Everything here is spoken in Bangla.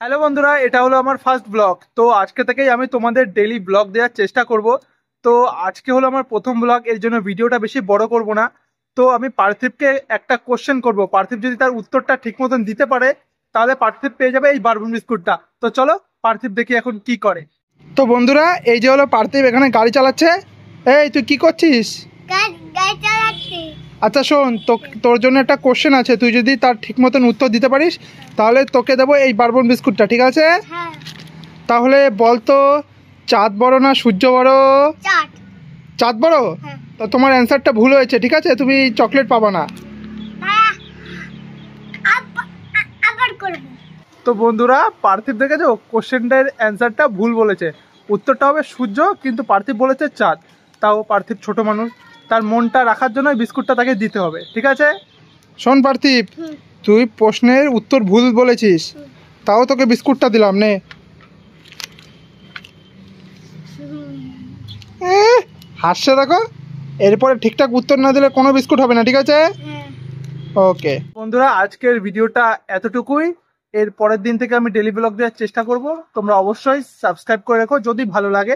হ্যালো বন্ধুরা, এটা হলো আমার ফার্স্ট ব্লগ। তো আজকে থেকেই আমি তোমাদের ডেইলি ব্লগ দেওয়ার চেষ্টা করব। তো আজকে হলো আমার প্রথম ব্লগ, এর জন্য ভিডিওটা বেশি বড় করব না। তো আমি পার্থিবকে একটা কোশ্চেন করব, পার্থিব যদি তার উত্তরটা ঠিক মতন দিতে পারে তাহলে পার্থিব পেয়ে যাবে এই বারবন বিস্কুটটা। তো চলো পার্থিব দেখি এখন কি করে। তো বন্ধুরা, এই যে হলো পার্থিব এখানে গাড়ি চালাচ্ছে। এই তুই কি করছিস? আচ্ছা শোন, তো তোর জন্য একটা কোশ্চেন আছে, তুই যদি তার ঠিক মতন উত্তর দিতে পারিস তাহলে তোকে দেবো এই বারবন বিস্কুটটা, ঠিক আছে? তাহলে বলতো, চাঁদ বড় না সূর্য বড়? চাঁদ বড়। তো তোমার অ্যান্সারটা ভুল হয়েছে, ঠিক আছে? তুমি চকলেট পাবা না। তো বন্ধুরা, পার্থিব দেখেছো কোশ্চেনটার অ্যান্সারটা ভুল বলেছে, উত্তরটা হবে সূর্য, কিন্তু পার্থিব বলেছে চাঁদ। তাও পার্থিব ছোট মানুষ, তার মনটা রাখার জন্য বিস্কুটটা তাকে দিতে হবে, ঠিক আছে? শোন পার্থিব, তুই প্রশ্নের উত্তর ভুল বলেছিস, তাও তোকে বিস্কুটটা দিলাম, নে। হাসছে দেখো, এরপরে ঠিকঠাক উত্তর না দিলে কোনো বিস্কুট হবে না, ঠিক আছে? ওকে বন্ধুরা, আজকের ভিডিওটা এতটুকুই। এর পরের দিন থেকে আমি ডেলি ব্লগ দেওয়ার চেষ্টা করব। তোমরা অবশ্যই সাবস্ক্রাইব করে রেখো যদি ভালো লাগে।